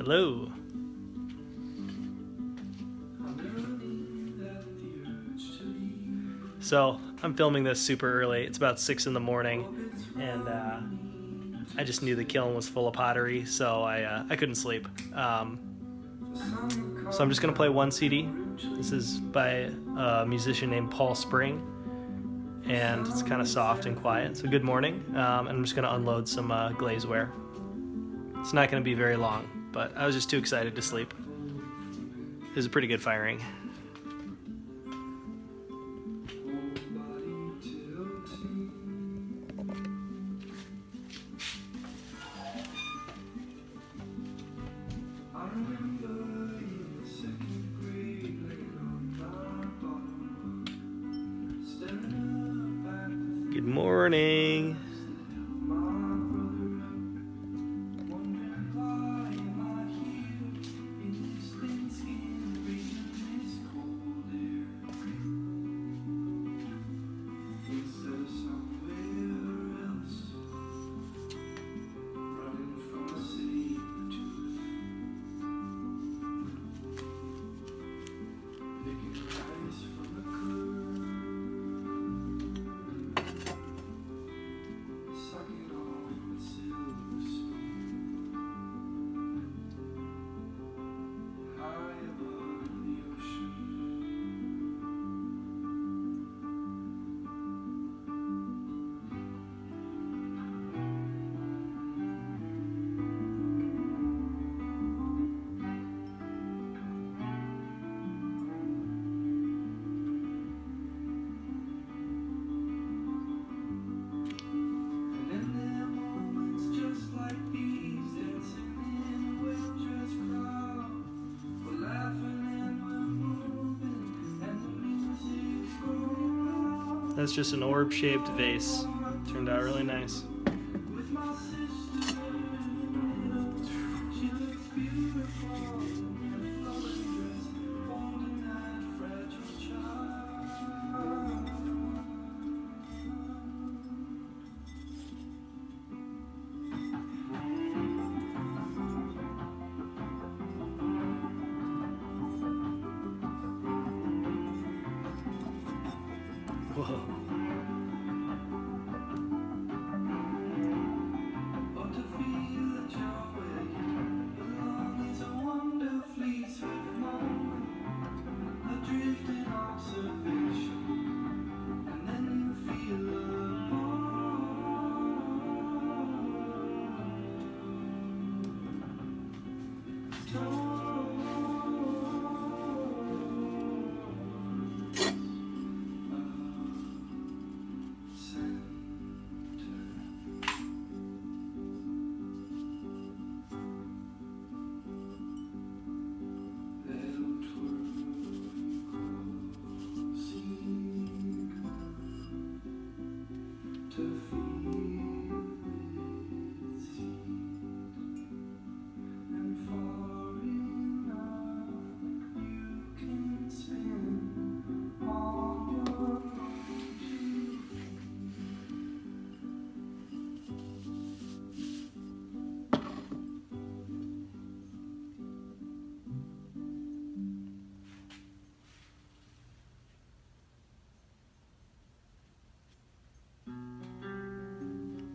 Hello. So I'm filming this super early. It's about 6 in the morning, and I just knew the kiln was full of pottery, so I couldn't sleep. So I'm just gonna play one CD. This is by a musician named Paul Spring, and it's kind of soft and quiet. So good morning, and I'm just gonna unload some glazeware. It's not gonna be very long, but I was just too excited to sleep. It was a pretty good firing. Good morning. That's just an orb-shaped vase. Turned out really nice. Whoa.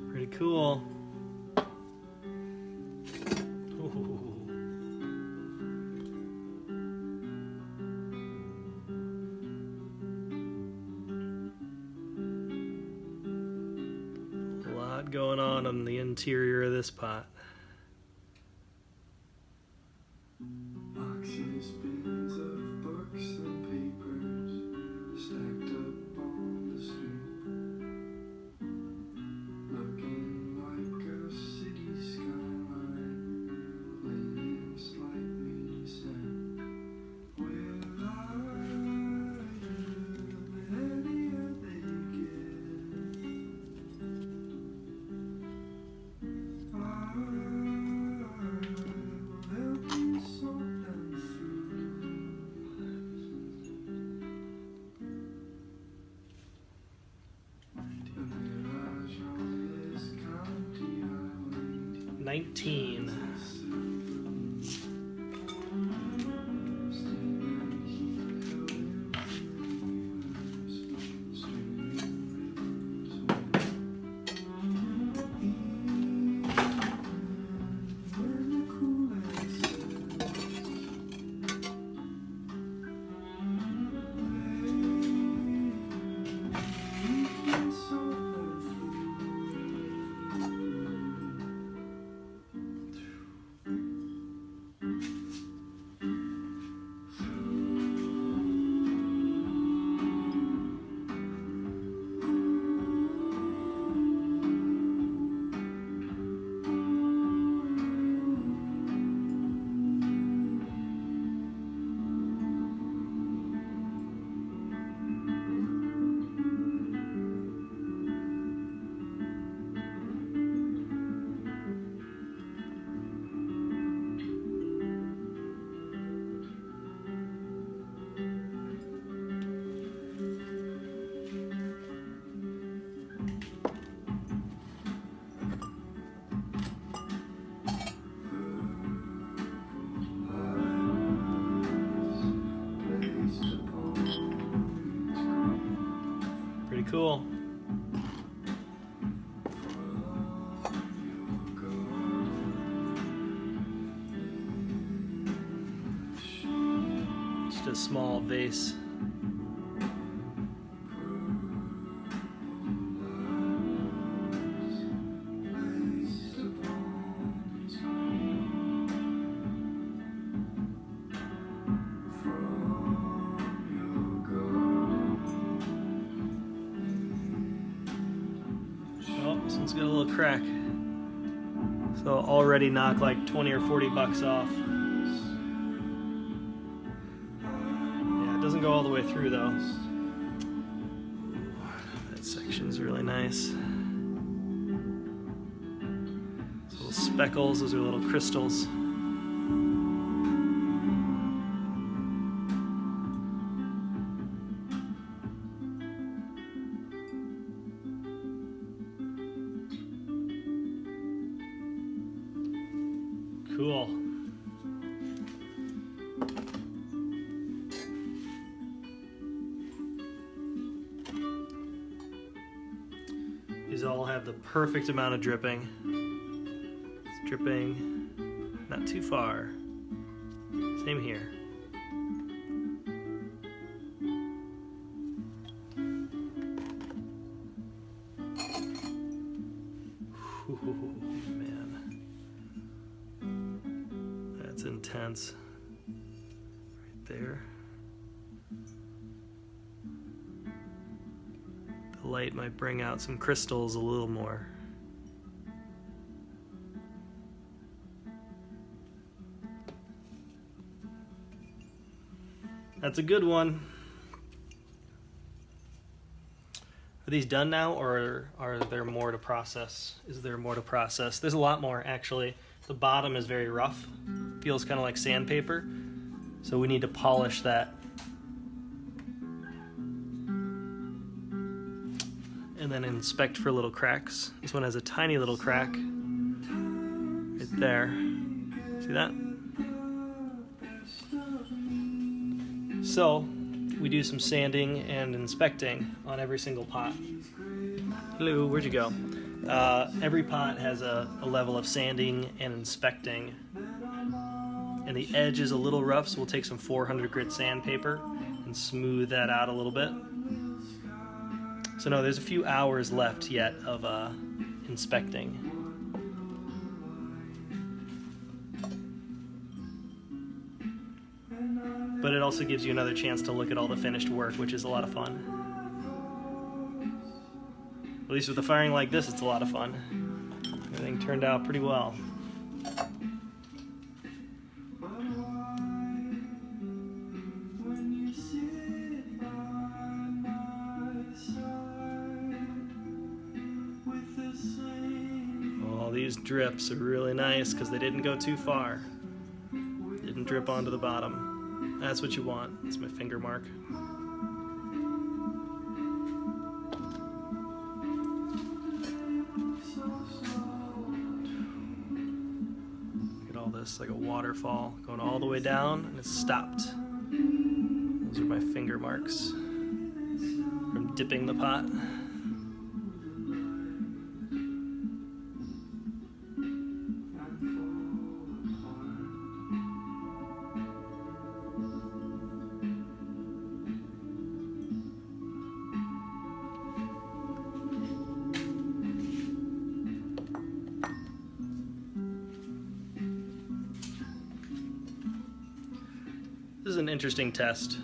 Pretty cool. Ooh. A lot going on the interior of this pot. Boxes, bins of books and papers stacked up on the stoop, looking like a city skyline, laying slightly sad. Will I do any they get? I will help you sort them through. 19. a small vase. Oh, this one's got a little crack. So already knocked like 20 or 40 bucks off. Yeah, it doesn't go all the way through though. That section's really nice. Those little speckles, those are little crystals. Cool. These all have the perfect amount of dripping. It's dripping not too far. Same here. Ooh, man. That's intense. Right there. The light might bring out some crystals a little more. That's a good one. Are these done now, or are there more to process? Is there more to process? There's a lot more, actually. The bottom is very rough. Feels kind of like sandpaper. So we need to polish that. And then inspect for little cracks. This one has a tiny little crack. Right there. See that? So, we do some sanding and inspecting on every single pot. Hello, where'd you go? Every pot has a level of sanding and inspecting. And the edge is a little rough, so we'll take some 400 grit sandpaper and smooth that out a little bit. So no, there's a few hours left yet of inspecting. But it also gives you another chance to look at all the finished work, which is a lot of fun. At least with a firing like this, it's a lot of fun. Everything turned out pretty well. All these drips are really nice because they didn't go too far. Didn't drip onto the bottom. That's what you want. That's my finger mark. Look at all this, like a waterfall going all the way down, and it's stopped. Those are my finger marks from dipping the pot. This is an interesting test.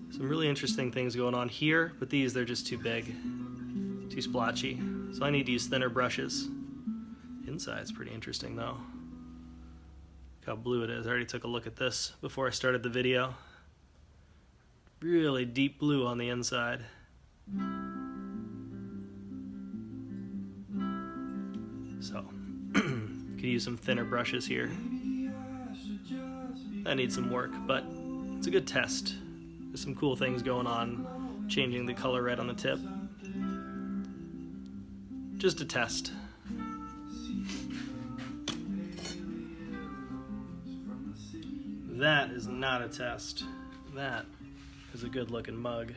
Some really interesting things going on here, but these, they're just too big, too splotchy. So I need to use thinner brushes. Inside's pretty interesting though. Look how blue it is. I already took a look at this before I started the video. Really deep blue on the inside. So, could use some thinner brushes here. That needs some work, but it's a good test. There's some cool things going on, changing the color red on the tip. Just a test. That is not a test. That is a good looking mug.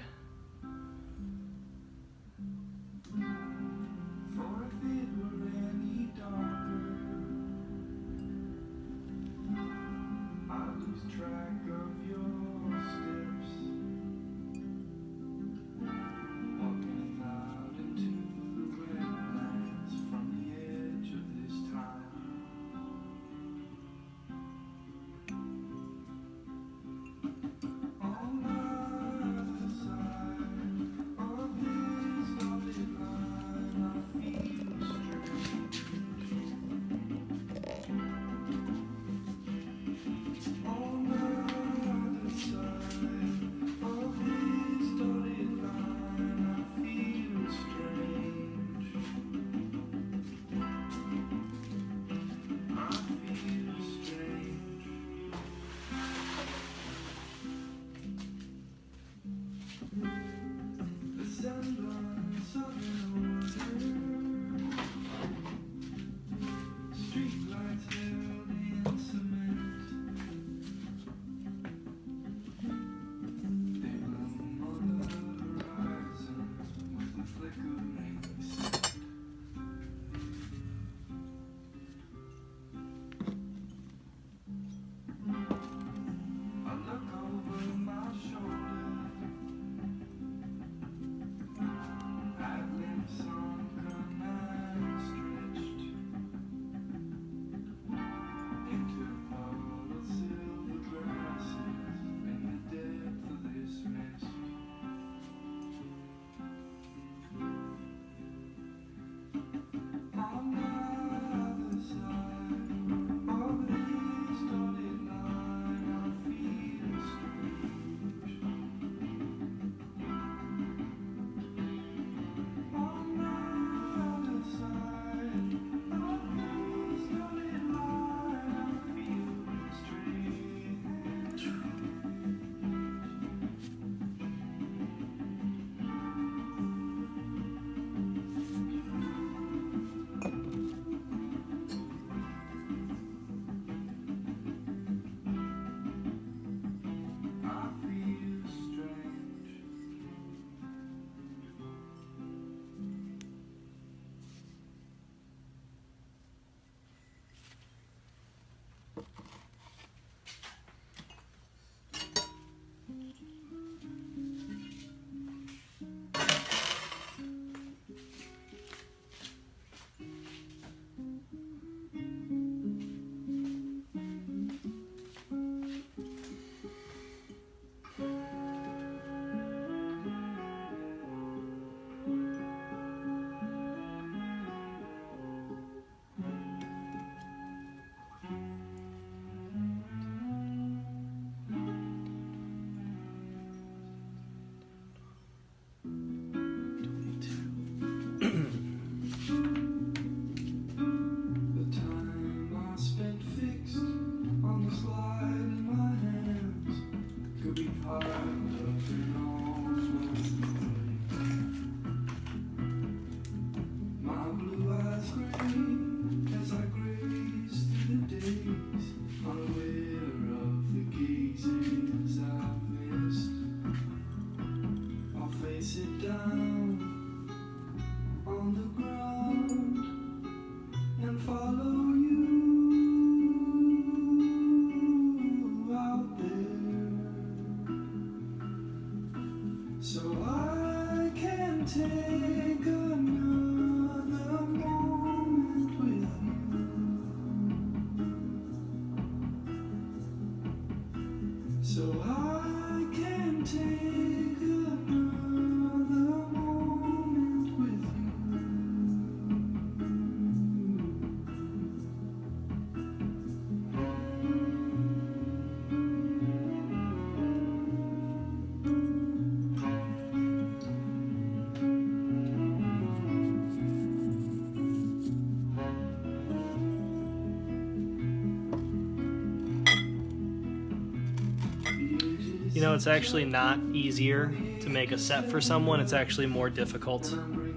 You know, it's actually not easier to make a set for someone, it's actually more difficult.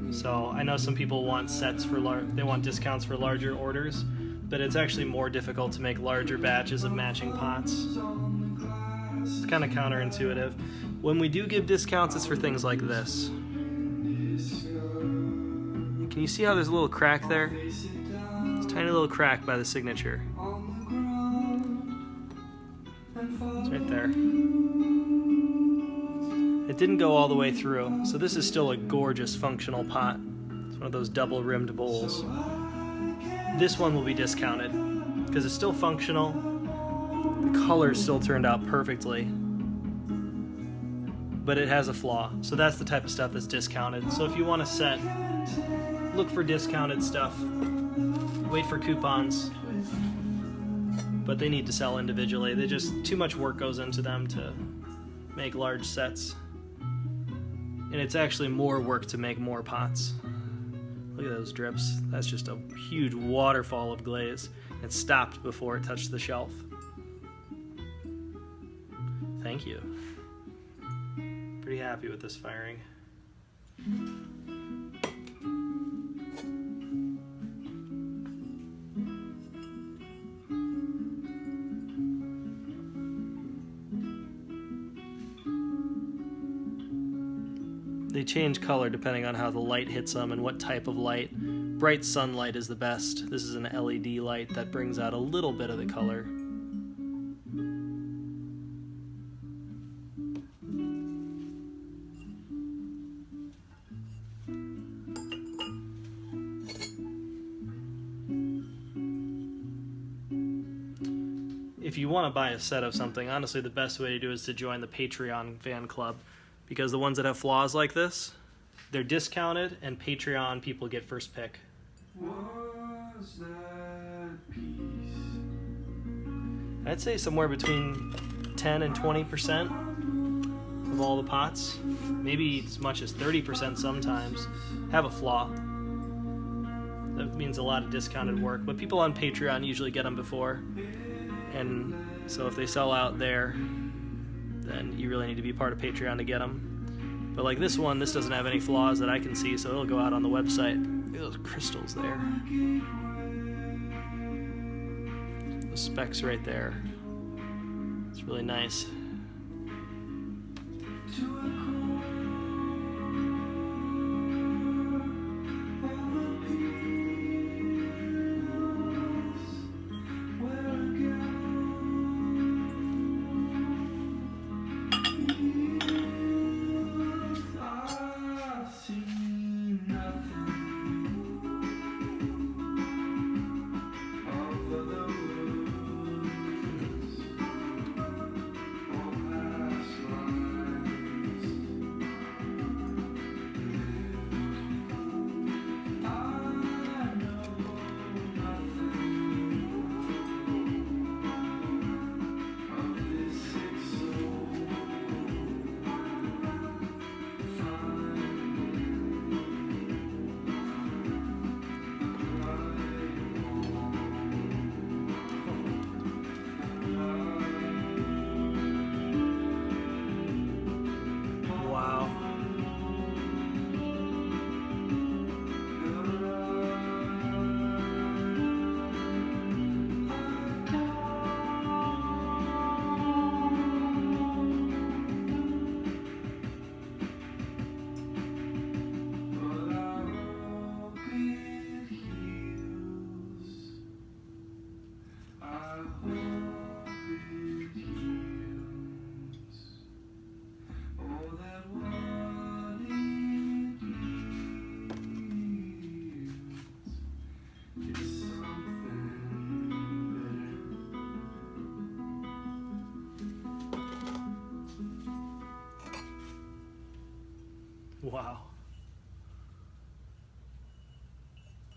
So I know some people want sets for they want discounts for larger orders, but it's actually more difficult to make larger batches of matching pots. It's kind of counterintuitive. When we do give discounts, it's for things like this. Can you see how there's a little crack there? It's a tiny little crack by the signature. It's right there. It didn't go all the way through, so this is still a gorgeous functional pot. It's one of those double rimmed bowls. This one will be discounted because it's still functional. The color still turned out perfectly, but it has a flaw. So that's the type of stuff that's discounted. So if you want a set, look for discounted stuff. Wait for coupons. But they need to sell individually. They just, too much work goes into them to make large sets. And it's actually more work to make more pots. Look at those drips. That's just a huge waterfall of glaze. It stopped before it touched the shelf. Thank you. Pretty happy with this firing. They change color depending on how the light hits them and what type of light. Bright sunlight is the best. This is an LED light that brings out a little bit of the color. If you want to buy a set of something, honestly the best way to do it is to join the Patreon fan club. Because the ones that have flaws like this, they're discounted, and Patreon people get first pick. Was that peace? I'd say somewhere between 10 and 20% of all the pots, maybe as much as 30% sometimes, have a flaw. That means a lot of discounted work, but people on Patreon usually get them before. And so if they sell out there, then you really need to be part of Patreon to get them. But like this one, this doesn't have any flaws that I can see, so it'll go out on the website. Look at those crystals there. The specs right there. It's really nice. Wow.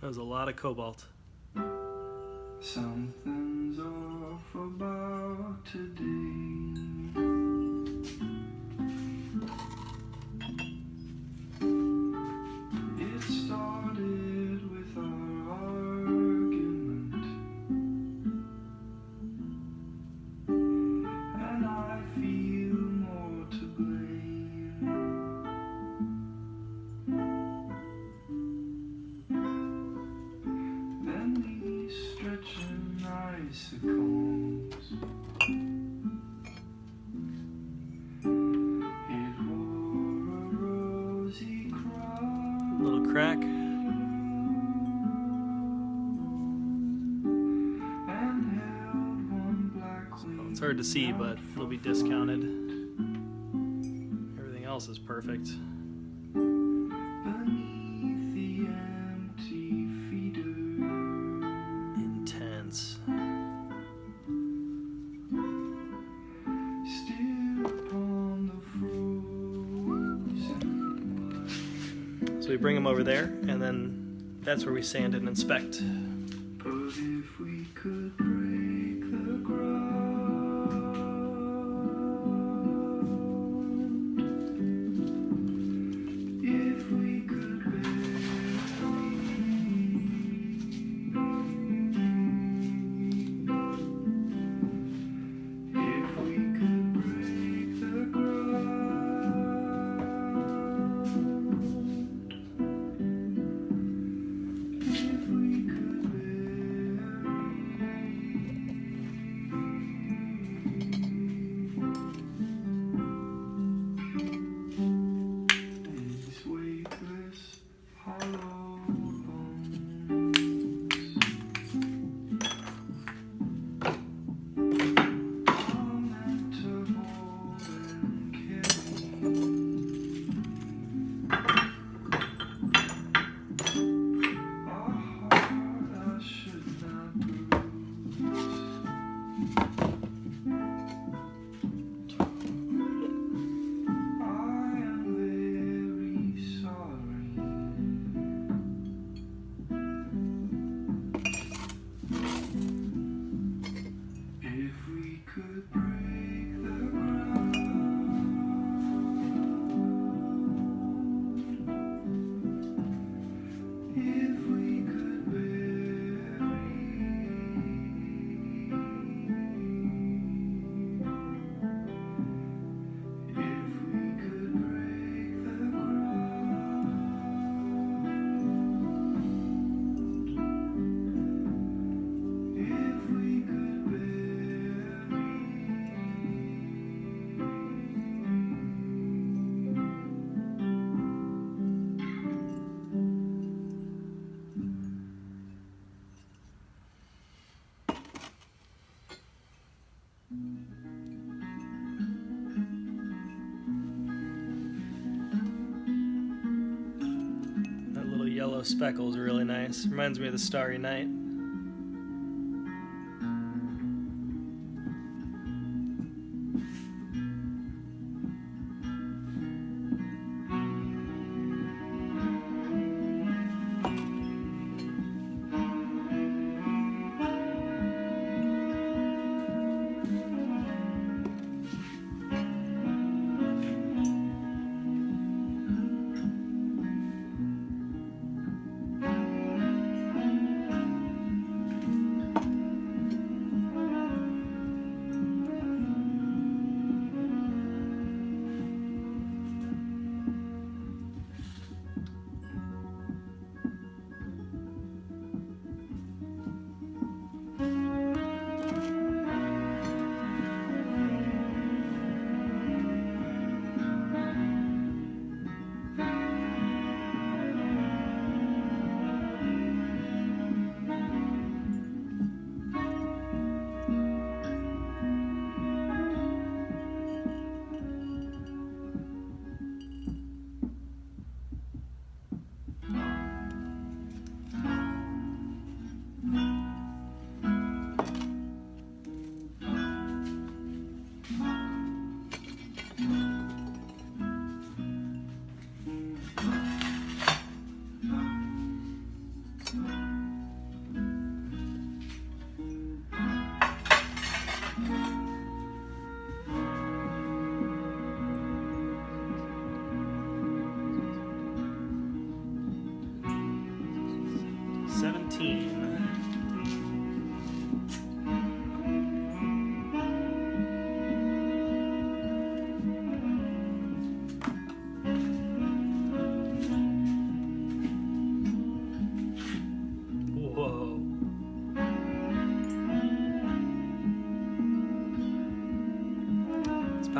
That was a lot of cobalt. Something's off about today. It started with our argument, and I feel more succumbs. It wore a rosy crown Little crack. and held one black wing. It's hard to see, but it'll be discounted. Everything else is perfect. Beneath the empty feeder, Intense. still upon the frozen. So we bring them over there, and then that's where we sand and inspect. But if we could break the ground, if we could if we could break the ground, if we could these weightless hollow bones, all meant to hold and carry a heart I should not bruise. I am very sorry. If we could break the ground, if we could if we could break the ground, if we could That little yellow speckle is really nice. Reminds me of the Starry Night.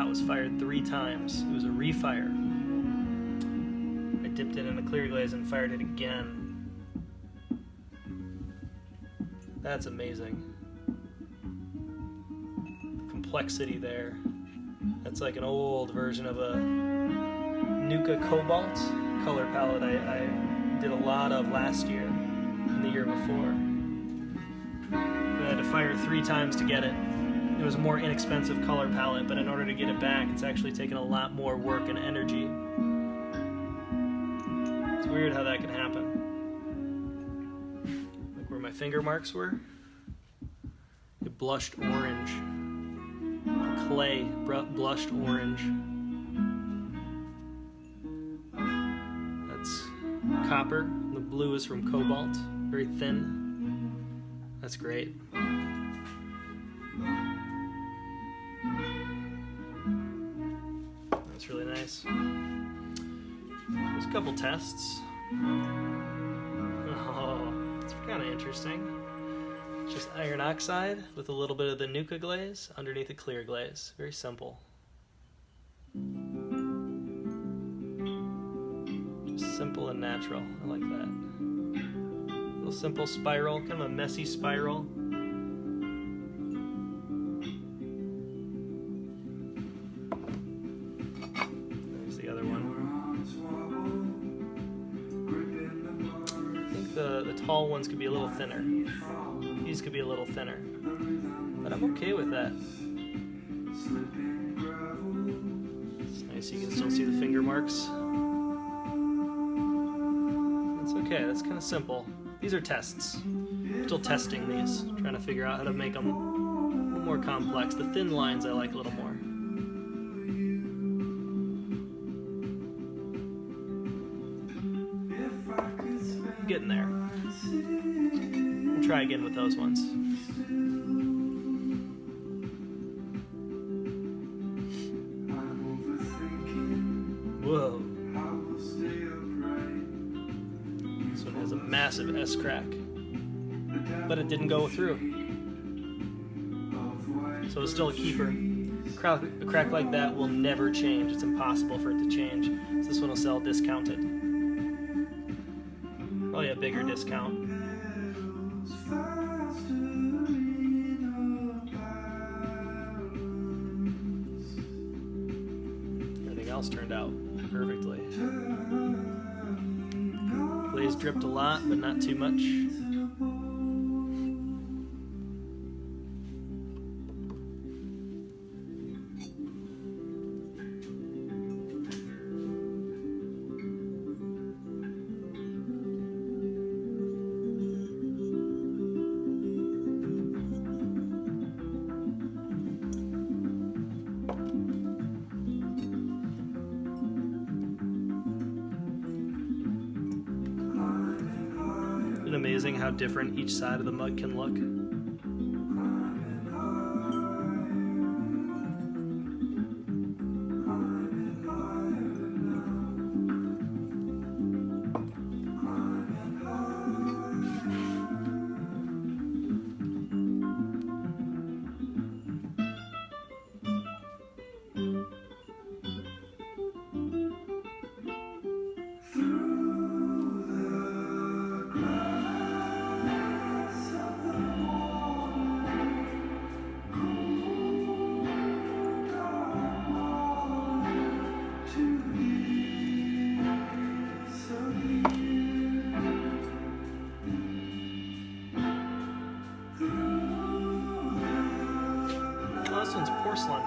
out was fired 3 times. It was a refire. I dipped it in the clear glaze and fired it again. That's amazing. Complexity there. That's like an old version of a Nuka Cobalt color palette I did a lot of last year and the year before. I had to fire 3 times to get it. It was a more inexpensive color palette, but in order to get it back, it's actually taken a lot more work and energy. It's weird how that can happen. Look where my finger marks were. It blushed orange. Clay blushed orange. That's copper. The blue is from cobalt. Very thin. That's great. That's really nice. There's a couple tests. Oh, it's kind of interesting. It's just iron oxide with a little bit of the Nuka glaze underneath a clear glaze. Very simple. Just simple and natural. I like that. A little simple spiral, kind of a messy spiral. There's the other one. I think the tall ones could be a little thinner. These could be a little thinner, but I'm okay with that. It's nice, you can still see the finger marks. That's okay, that's kind of simple. These are tests. Still testing these, trying to figure out how to make them a little more complex. The thin lines I like a little more. Getting there. We'll try again with those ones. Whoa. This one has a massive S crack, but it didn't go through. So it's still a keeper. A crack like that will never change. It's impossible for it to change. So this one will sell discounted. Probably a bigger discount. Everything else turned out perfectly. Glaze dripped a lot, but not too much. Isn't it amazing how different each side of the mug can look? Oh, this one's porcelain.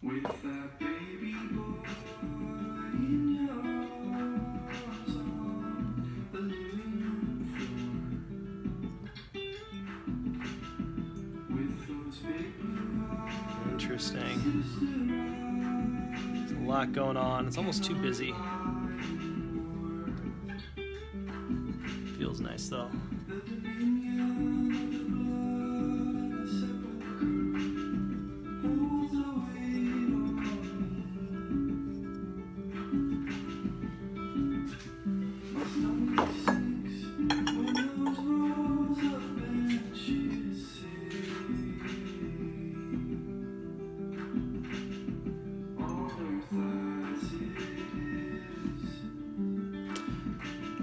With that baby boy in your arms on the living floor, with those big blue eyes. Interesting. There's a lot going on. It's almost too busy. Feels nice though.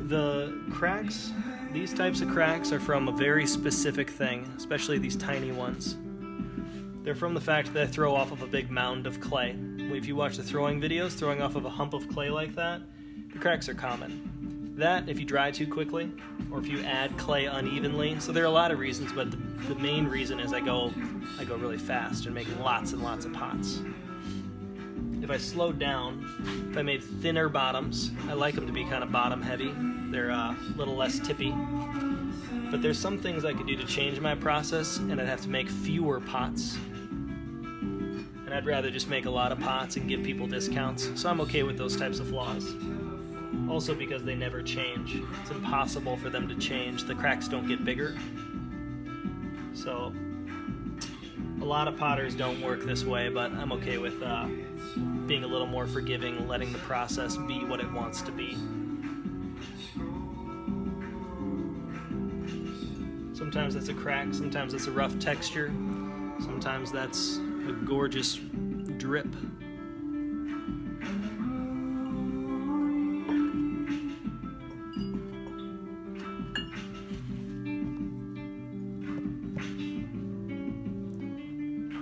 The cracks, these types of cracks are from a very specific thing, especially these tiny ones. They're from the fact that I throw off of a big mound of clay. If you watch the throwing videos, throwing off of a hump of clay like that, the cracks are common. That, if you dry too quickly, or if you add clay unevenly, so there are a lot of reasons, but the main reason is I go really fast and make lots and lots of pots. If I slowed down, if I made thinner bottoms, I like them to be kind of bottom heavy. They're a little less tippy. But there's some things I could do to change my process, and I'd have to make fewer pots. And I'd rather just make a lot of pots and give people discounts. So I'm okay with those types of flaws. Also because they never change. It's impossible for them to change. The cracks don't get bigger. So a lot of potters don't work this way, but I'm okay with being a little more forgiving, letting the process be what it wants to be. Sometimes that's a crack, sometimes it's a rough texture, sometimes that's a gorgeous drip.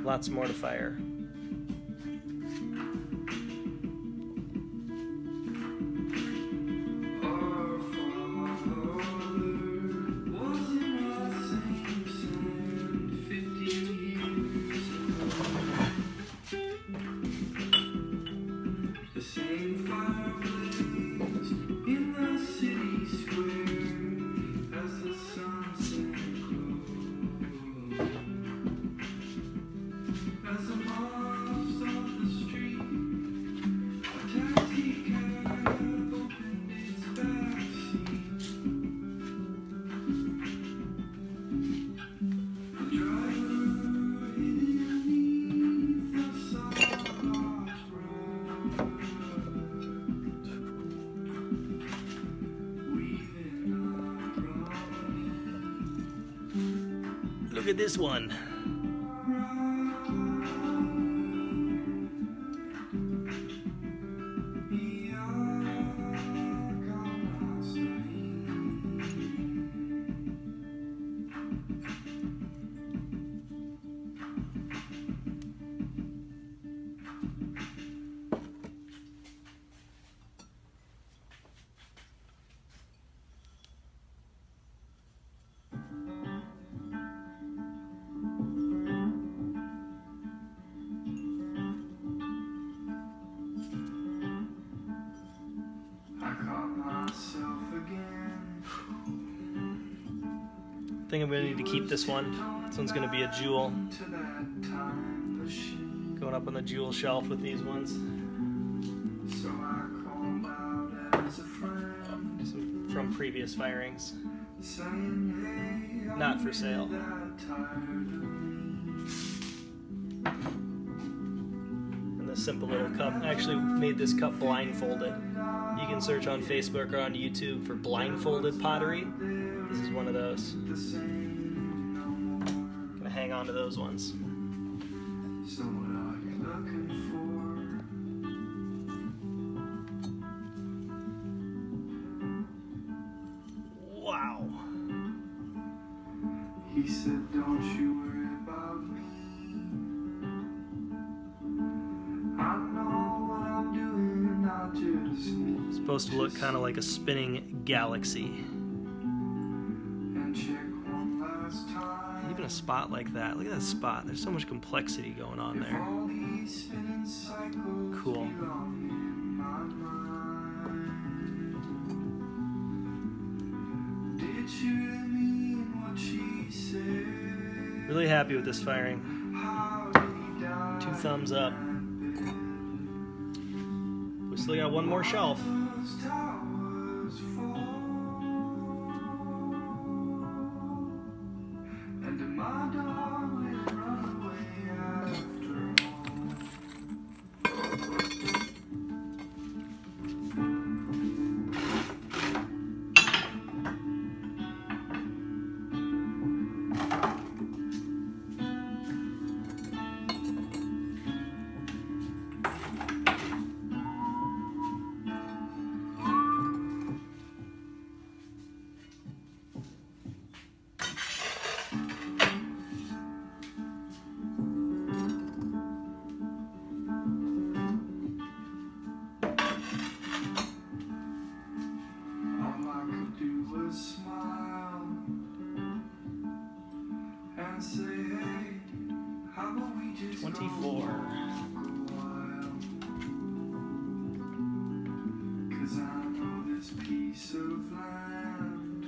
Lots more to fire. Look at this one. I think I'm going to need to keep this one. This one's going to be a jewel. Going up on the jewel shelf with these ones. Some from previous firings. Not for sale. And the simple little cup. I actually made this cup blindfolded. You can search on Facebook or on YouTube for blindfolded pottery. This is one of those. Gonna hang on to those ones. So what are you looking for? Wow. He said, don't you worry about me. I know what I'm doing, I just need. It's supposed to look kind of like a spinning galaxy. Even a spot like that. Look at that spot. There's so much complexity going on there. Cool. Really happy with this firing. 2 thumbs up. We still got one more shelf. 24. Cause I know this piece of land,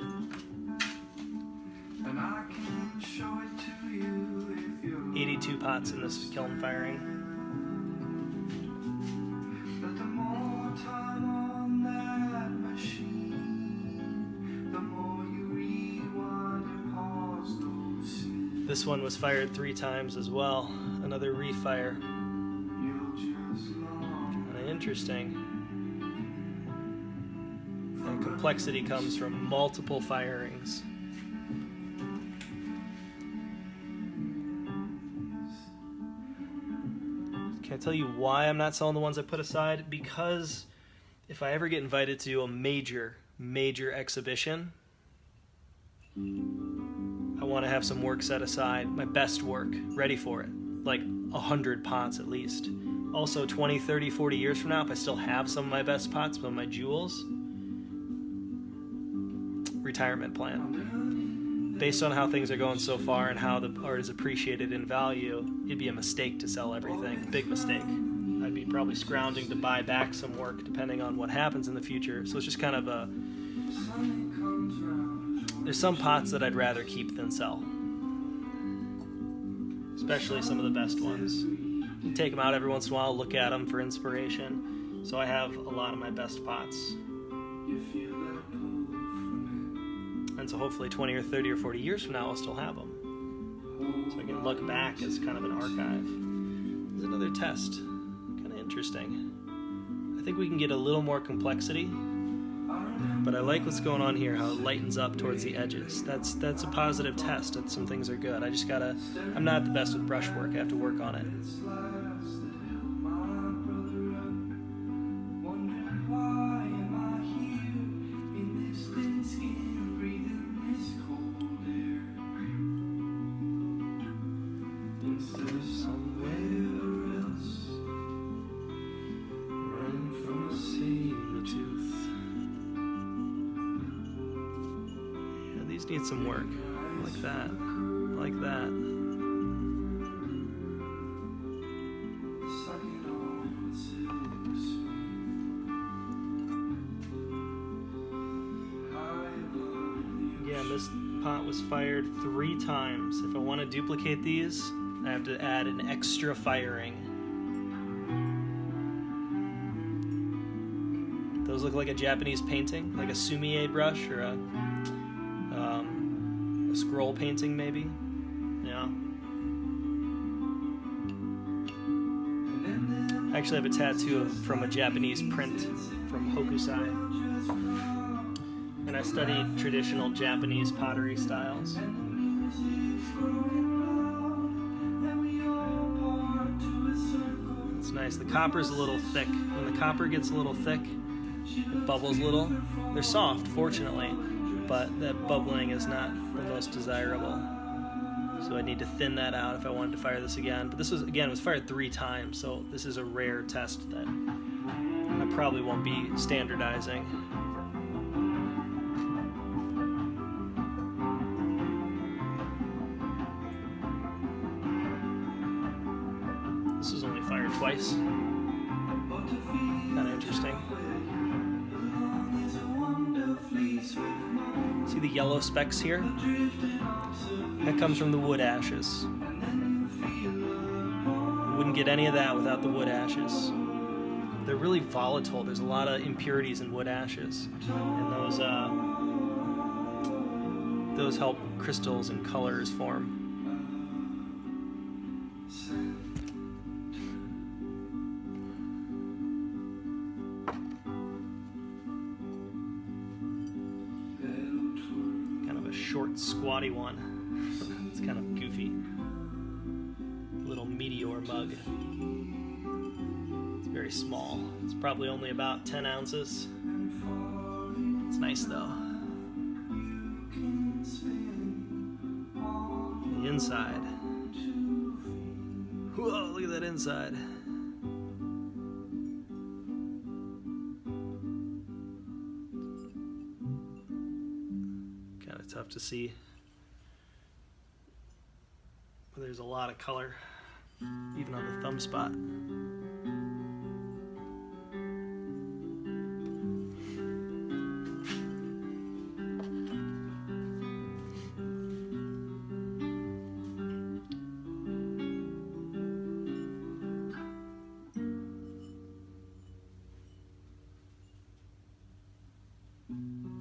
and I can show it to you if you're 82 pots in this kiln firing. but the more time on that machine, the more you rewind and pause those scenes. This one was fired 3 times as well. Another refire. You'll just long Kinda interesting. The complexity comes from multiple firings. Can I tell you why I'm not selling the ones I put aside? Because if I ever get invited to a major exhibition, I want to have some work set aside, my best work, ready for it. Like 100 pots at least. Also 20, 30, 40 years from now, if I still have some of my best pots, some of my jewels, retirement plan. Based on how things are going so far and how the art is appreciated in value, it'd be a mistake to sell everything. Big mistake. I'd be probably scrounging to buy back some work depending on what happens in the future. So it's just kind of a... There's some pots that I'd rather keep than sell. Especially some of the best ones. You take them out every once in a while, look at them for inspiration. So I have a lot of my best pots. you feel that pull from And so hopefully 20 or 30 or 40 years from now, I'll still have them. So I can look back as kind of an archive. There's another test. Kind of interesting. I think we can get a little more complexity, but I like what's going on here, how it lightens up towards the edges. That's a positive test that some things are good. I just gotta, I'm not the best with brushwork. I have to work on it. It's last that held my brother up, wondering why am I here in this thin skin, breathing this cold air, instead of somewhere else, running from a saber tooth. Yeah, these need some work. I like that. I like that. Sucking on silver spoon. High above the Yeah, this pot was fired 3 times. If I want to duplicate these, I have to add an extra firing. Those look like a Japanese painting, like a sumie brush or a scroll painting maybe. Yeah. I actually have a tattoo from a Japanese print from Hokusai. And I studied traditional Japanese pottery styles. It's nice. The copper's a little thick. When the copper gets a little thick, it bubbles a little. They're soft, fortunately, but that bubbling is not the most desirable. So I need to thin that out if I wanted to fire this again. But this was, again, it was fired 3 times, so this is a rare test that I probably won't be standardizing. This was only fired twice. Kind of interesting. See the yellow specks here? That comes from the wood ashes. You wouldn't get any of that without the wood ashes. They're really volatile. There's a lot of impurities in wood ashes, and those help crystals and colors form. Kind of a short, squatty one. It's kind of goofy. Little meteor mug. It's very small. It's probably only about 10 ounces. It's nice though. The inside. Whoa, look at that inside. Kind of tough to see. But there's a lot of color. even on the thumb spot.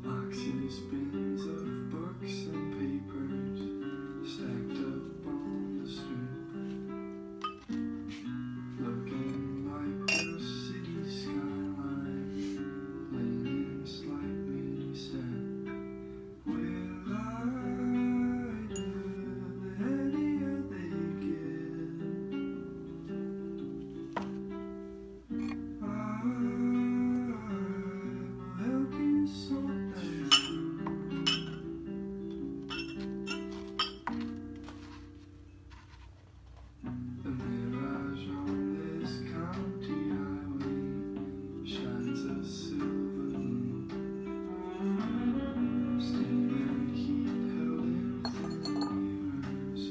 Boxes, bins of books and papers stacked up on the street, looking like a city skyline, leaning slightly sad. Will I do the heavier they get? I will help you sort that through. The mirage on this county highway shines a silver moon. Steam and heat held in thin mirrors,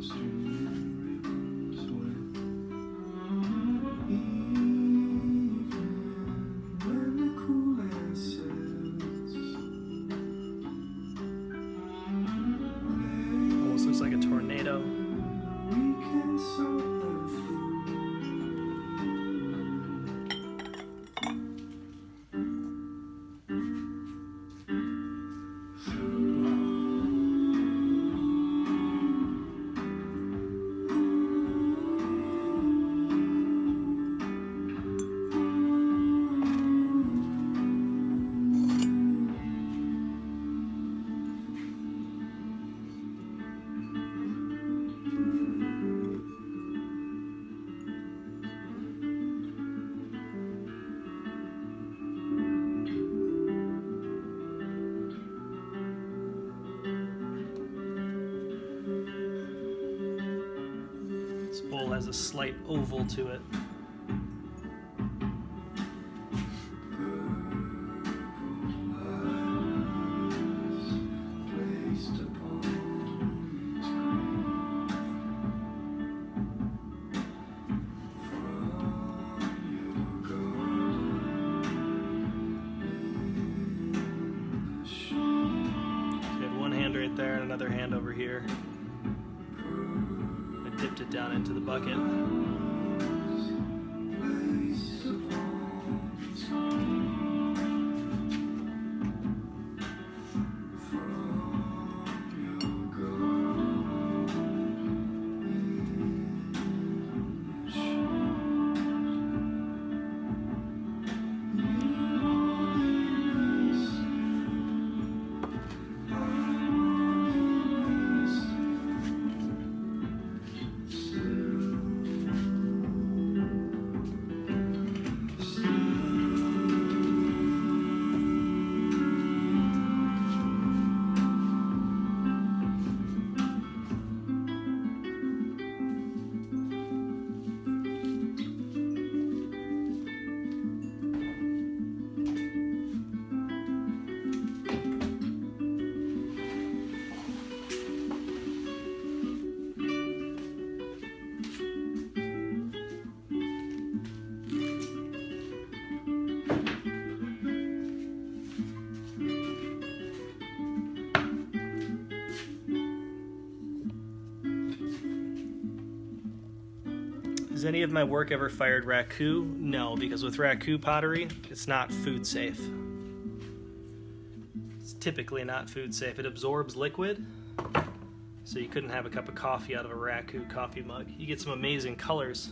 streaming ribbons wet. Evening, when the cool air sets, Almost looks like a tornado. we can sort that through. This bowl has a slight oval to it. Placed upon each grave from your garden in the shade. So you had one hand right there and another hand over here. I dipped it down into the bucket. Placed upon each grave from your garden in the shade. Has any of my work ever fired raku? No, because with raku pottery, it's not food safe. It's typically not food safe. It absorbs liquid, so you couldn't have a cup of coffee out of a raku coffee mug. You get some amazing colors,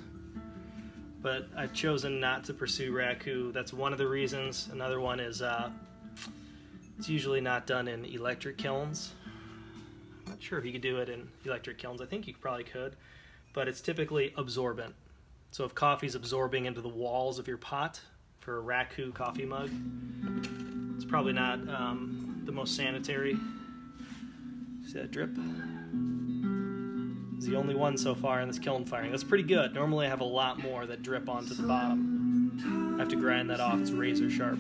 but I've chosen not to pursue raku. That's one of the reasons. Another one is it's usually not done in electric kilns. I'm not sure if you could do it in electric kilns. I think you probably could, but it's typically absorbent. So if coffee's absorbing into the walls of your pot for a raku coffee mug, it's probably not the most sanitary. See that drip? It's the only one so far in this kiln firing. That's pretty good. Normally I have a lot more that drip onto the bottom. I have to grind that off. It's razor sharp.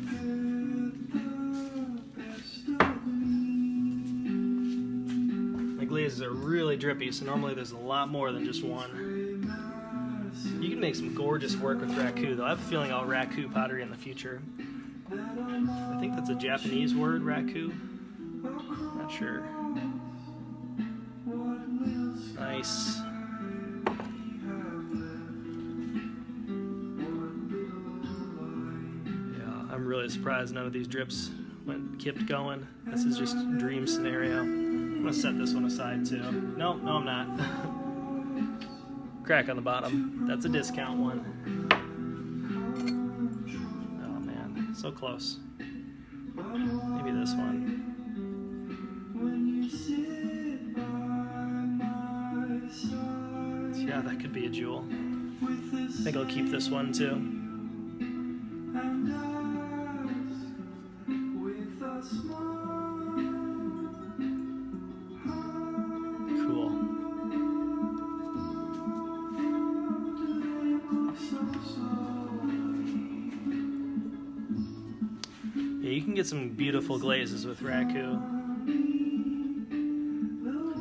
My glazes are really drippy, so normally there's a lot more than just one. You can make some gorgeous work with raku, though. I have a feeling I'll raku pottery in the future. I think that's a Japanese word, raku. Not sure. Nice. Yeah, I'm really surprised none of these drips kept going. This is just a dream scenario. I'm gonna set this one aside too. No, I'm not. Crack on the bottom. That's a discount one. Oh man, so close. Maybe this one. Yeah, that could be a jewel. I think I'll keep this one too. Cool. Yeah, you can get some beautiful glazes with raku.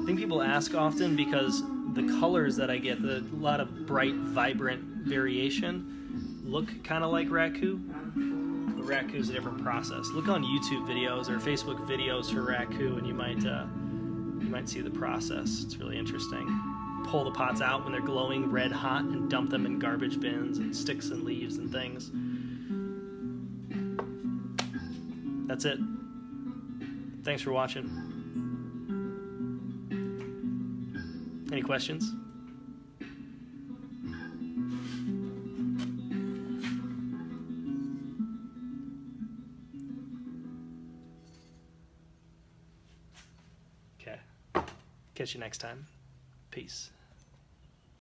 I think people ask often because the colors that I get, a lot of bright, vibrant variation, look kind of like raku. But raku is a different process. Look on YouTube videos or Facebook videos for raku, and you might see the process. It's really interesting. Pull the pots out when they're glowing red hot and dump them in garbage bins and sticks and leaves and things. That's it. Thanks for watching. Any questions? Okay. Catch you next time. Peace.